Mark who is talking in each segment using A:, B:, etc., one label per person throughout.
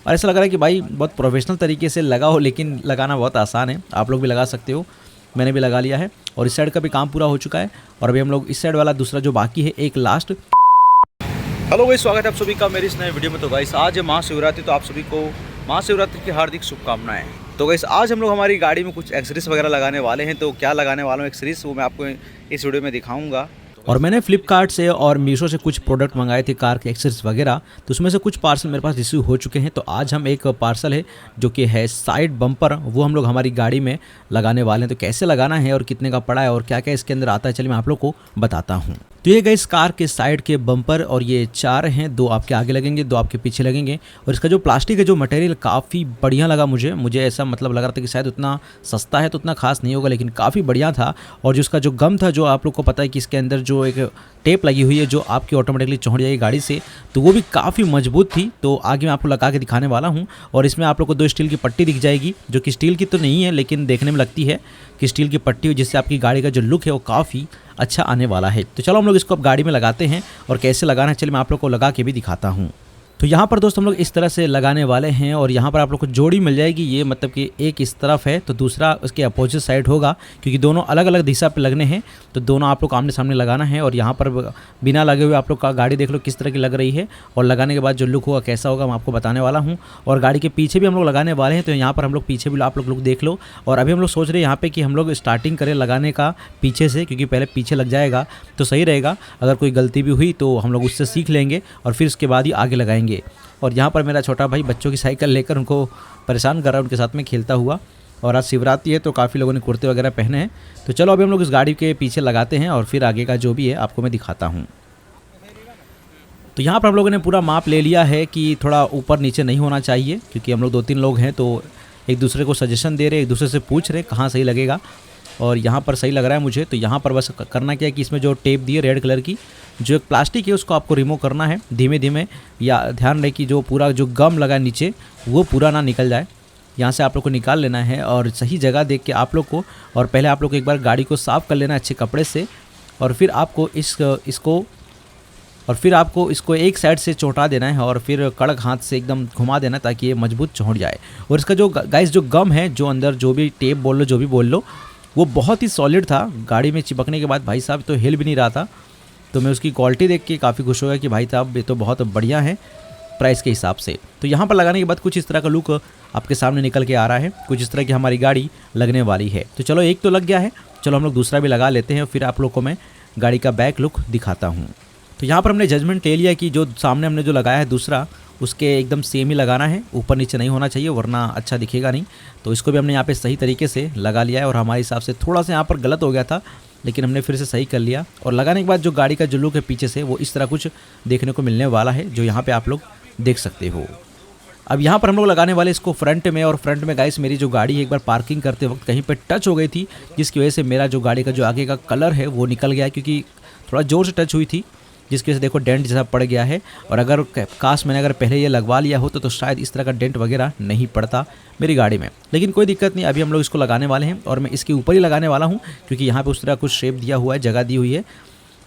A: और ऐसा लग रहा है कि भाई बहुत प्रोफेशनल तरीके से लगा हो, लेकिन लगाना बहुत आसान है, आप लोग भी लगा सकते हो। मैंने भी लगा लिया है और इस साइड का भी काम पूरा हो चुका है और अभी हम लोग इस साइड वाला दूसरा जो बाकी है एक लास्ट। हेलो गाइस, स्वागत है आप सभी का मेरी इस नए वीडियो में। तो गाइस आज है महाशिवरात्रि, तो आप सभी को महाशिवरात्रि की हार्दिक शुभकामनाएं। तो गाइस आज हम लोग हमारी गाड़ी में कुछ एक्सेसरीज वगैरह लगाने वाले हैं। तो क्या लगाने वाला हूँ एक्सेसरीज, वो मैं आपको इस वीडियो में दिखाऊंगा। और मैंने फ्लिपकार्ट से और मीशो से कुछ प्रोडक्ट मंगाए थे कार के एक्सेसरीज वगैरह, तो उसमें से कुछ पार्सल मेरे पास रिसीव हो चुके हैं। तो आज हम एक पार्सल है जो कि है साइड बम्पर, वो हम लोग हमारी गाड़ी में लगाने वाले हैं। तो कैसे लगाना है और कितने का पड़ा है और क्या क्या इसके अंदर आता है, चलिए मैं आप लोग को बताता हूँ। तो ये गाइस कार के साइड के बम्पर और ये 4 हैं, 2 आपके आगे लगेंगे, 2 आपके पीछे लगेंगे। और इसका जो प्लास्टिक है, जो मटेरियल काफ़ी बढ़िया लगा मुझे ऐसा मतलब लग रहा था कि शायद उतना सस्ता है तो उतना खास नहीं होगा, लेकिन काफ़ी बढ़िया था। और जो इसका जो गम था, जो आप लोग को पता है कि इसके अंदर जो एक टेप लगी हुई है जो आपकी ऑटोमेटिकली चढ़ जाएगी गाड़ी से, तो वो भी काफ़ी मजबूत थी। तो आगे मैं आपको लगा के दिखाने वाला हूँ। और इसमें आप लोग को 2 स्टील की पट्टी दिख जाएगी, जो कि स्टील की तो नहीं है लेकिन देखने में लगती है कि स्टील की पट्टी, जिससे आपकी गाड़ी का जो लुक है वो काफ़ी अच्छा आने वाला है। तो चलो हम लोग इसको अब गाड़ी में लगाते हैं और कैसे लगाना है चलिए मैं आप लोग को लगा के भी दिखाता हूँ। तो यहाँ पर दोस्त हम लोग इस तरह से लगाने वाले हैं और यहाँ पर आप लोग को जोड़ी मिल जाएगी। ये मतलब कि एक इस तरफ है तो दूसरा उसके अपोजिट साइड होगा, क्योंकि दोनों अलग अलग दिशा पे लगने हैं। तो दोनों आप लोग आमने सामने लगाना है। और यहाँ पर बिना लगे हुए आप लोग का गाड़ी देख लो किस तरह की लग रही है, और लगाने के बाद जो लुक होगा कैसा होगा मैं आपको बताने वाला हूँ। और गाड़ी के पीछे भी हम लोग लगाने वाले हैं, तो यहाँ पर हम लोग पीछे भी आप लोग देख लो। और अभी हम लोग सोच रहे हैं यहाँ पे कि हम लोग स्टार्टिंग करें लगाने का पीछे से, क्योंकि पहले पीछे लग जाएगा तो सही रहेगा। अगर कोई गलती भी हुई तो हम लोग उससे सीख लेंगे और फिर उसके बाद ही आगे लगाएंगे। और यहाँ पर मेरा छोटा भाई बच्चों की साइकिल लेकर उनको परेशान कर रहा है, उनके साथ में खेलता हुआ। और आज शिवरात्रि है तो काफ़ी लोगों ने कुर्ते वगैरह पहने हैं। तो चलो अभी हम लोग इस गाड़ी के पीछे लगाते हैं और फिर आगे का जो भी है आपको मैं दिखाता हूँ। तो यहाँ पर हम लोगों ने पूरा माप ले लिया है कि थोड़ा ऊपर नीचे नहीं होना चाहिए, क्योंकि हम लोग 2-3 लोग हैं तो एक दूसरे को सजेशन दे रहे, एक दूसरे से पूछ रहे कहाँ सही लगेगा। और यहाँ पर सही लग रहा है मुझे। तो यहाँ पर बस करना क्या है कि इसमें जो टेप दी है रेड कलर की, जो एक प्लास्टिक है उसको आपको रिमूव करना है धीमे धीमे। या ध्यान रहे कि जो पूरा जो गम लगा है नीचे वो पूरा ना निकल जाए। यहाँ से आप लोग को निकाल लेना है और सही जगह देख के आप लोग को, और पहले आप लोग को एक बार गाड़ी को साफ़ कर लेना है अच्छे कपड़े से। और फिर आपको इसको एक साइड से चौंटा देना है और फिर कड़क हाथ से एकदम घुमा देना ताकि ये मजबूत चौंट जाए। और इसका जो गाइस जो गम है, जो अंदर जो भी टेप बोल लो जो भी बोल लो, वो बहुत ही सॉलिड था। गाड़ी में चिपकने के बाद भाई साहब तो हिल भी नहीं रहा था। तो मैं उसकी क्वालिटी देख के काफ़ी खुश हो गया कि भाई साहब ये तो बहुत बढ़िया है प्राइस के हिसाब से। तो यहाँ पर लगाने के बाद कुछ इस तरह का लुक आपके सामने निकल के आ रहा है, कुछ इस तरह की हमारी गाड़ी लगने वाली है। तो चलो एक तो लग गया है, चलो हम लोग दूसरा भी लगा लेते हैं, फिर आप लोग को मैं गाड़ी का बैक लुक दिखाता हूँ। तो यहाँ पर हमने जजमेंट ले लिया कि जो सामने हमने जो लगाया है दूसरा, उसके एकदम सेम ही लगाना है, ऊपर नीचे नहीं होना चाहिए वरना अच्छा दिखेगा नहीं। तो इसको भी हमने यहाँ पे सही तरीके से लगा लिया है। और हमारे हिसाब से थोड़ा सा यहाँ पर गलत हो गया था, लेकिन हमने फिर से सही कर लिया। और लगाने के बाद जो गाड़ी का जो लुक है पीछे से, वो इस तरह कुछ देखने को मिलने वाला है, जो यहाँ पे आप लोग देख सकते हो। अब यहाँ पर हम लोग लगाने वाले इसको फ्रंट में। और फ्रंट में गाइस मेरी जो गाड़ी है एक बार पार्किंग करते वक्त कहीं पे टच हो गई थी, जिसकी वजह से मेरा जो गाड़ी का जो आगे का कलर है वो निकल गया, क्योंकि थोड़ा ज़ोर से टच हुई थी, जिसकी वजह से देखो डेंट जैसा पड़ गया है। और अगर काश मैंने अगर पहले ये लगवा लिया हो तो शायद इस तरह का डेंट वगैरह नहीं पड़ता मेरी गाड़ी में। लेकिन कोई दिक्कत नहीं, अभी हम लोग इसको लगाने वाले हैं और मैं इसके ऊपर ही लगाने वाला हूँ, क्योंकि यहाँ पे उस तरह कुछ शेप दिया हुआ है, जगह दी हुई है।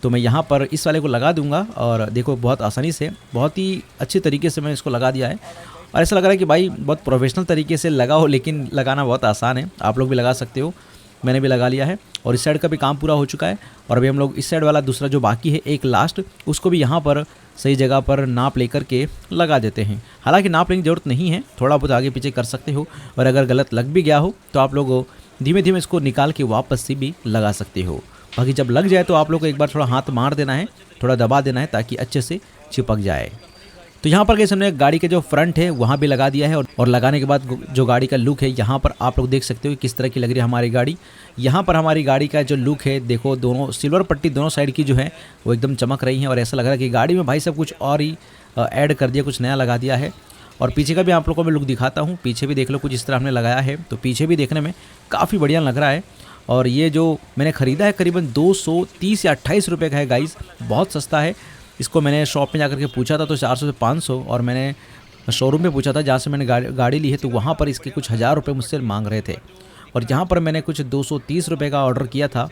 A: तो मैं यहाँ पर इस वाले को लगा दूंगा और देखो बहुत आसानी से, बहुत ही अच्छे तरीके से मैंने इसको लगा दिया है। और ऐसा लग रहा है कि भाई बहुत प्रोफेशनल तरीके से लगा हो, लेकिन लगाना बहुत आसान है, आप लोग भी लगा सकते हो। मैंने भी लगा लिया है और इस साइड का भी काम पूरा हो चुका है। और अभी हम लोग इस साइड वाला दूसरा जो बाकी है एक लास्ट, उसको भी यहाँ पर सही जगह पर नाप लेकर के लगा देते हैं। हालांकि नाप लेने की ज़रूरत नहीं है, थोड़ा बहुत आगे पीछे कर सकते हो। और अगर गलत लग भी गया हो तो आप लोग धीमे धीमे इसको निकाल के वापस से भी लगा सकते हो। बाकी जब लग जाए तो आप लोग को एक बार थोड़ा हाथ मार देना है, थोड़ा दबा देना है ताकि अच्छे से चिपक जाए। तो यहाँ पर कैसे हमने गाड़ी के जो फ्रंट है वहाँ भी लगा दिया है। और लगाने के बाद जो गाड़ी का लुक है यहाँ पर आप लोग देख सकते हो किस तरह की लग रही है हमारी गाड़ी। यहाँ पर हमारी गाड़ी का जो लुक है देखो, दोनों सिल्वर पट्टी दोनों साइड की जो है वो एकदम चमक रही है। और ऐसा लग रहा है कि गाड़ी में भाई सब कुछ और ही ऐड कर दिया, कुछ नया लगा दिया है। और पीछे का भी आप लोगों को मैं लुक दिखाता हूँ, पीछे भी देख लो कुछ इस तरह हमने लगाया है। तो पीछे भी देखने में काफ़ी बढ़िया लग रहा है। और ये जो मैंने ख़रीदा है करीबन 230 या 28 रुपये का है गाइस, बहुत सस्ता है। इसको मैंने शॉप में जाकर के पूछा था तो 400 से 500, और मैंने शोरूम में पूछा था जहाँ से मैंने गाड़ी ली है तो वहाँ पर इसके कुछ 1000 रुपये मुझसे मांग रहे थे। और यहाँ पर मैंने कुछ 230 रुपये का ऑर्डर किया था,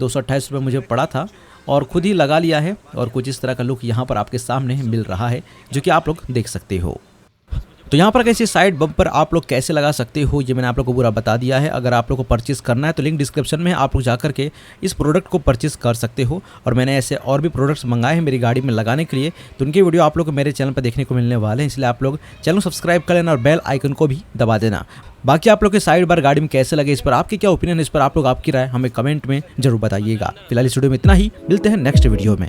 A: 228 रुपये मुझे पड़ा था और खुद ही लगा लिया है। और कुछ इस तरह का लुक यहाँ पर आपके सामने मिल रहा है, जो कि आप लोग देख सकते हो। तो यहाँ पर कैसे साइड बम्पर आप लोग कैसे लगा सकते हो ये मैंने आप लोग को पूरा बता दिया है। अगर आप लोग को परचेस करना है तो लिंक डिस्क्रिप्शन में है, आप लोग जाकर के इस प्रोडक्ट को परचेस कर सकते हो। और मैंने ऐसे और भी प्रोडक्ट्स मंगाए हैं मेरी गाड़ी में लगाने के लिए, तो उनके वीडियो आप लोग को मेरे चैनल पर देखने को मिलने वाले हैं, इसलिए आप लोग चैनल सब्सक्राइब कर लेना और बेल आइकन को भी दबा देना। बाकी आप लोग के साइड बार गाड़ी में कैसे लगे, इस पर आपके क्या ओपिनियन है, इस पर आप लोग आपकी राय हमें कमेंट में जरूर बताइएगा। फिलहाल इस वीडियो में इतना ही, मिलते हैं नेक्स्ट वीडियो में।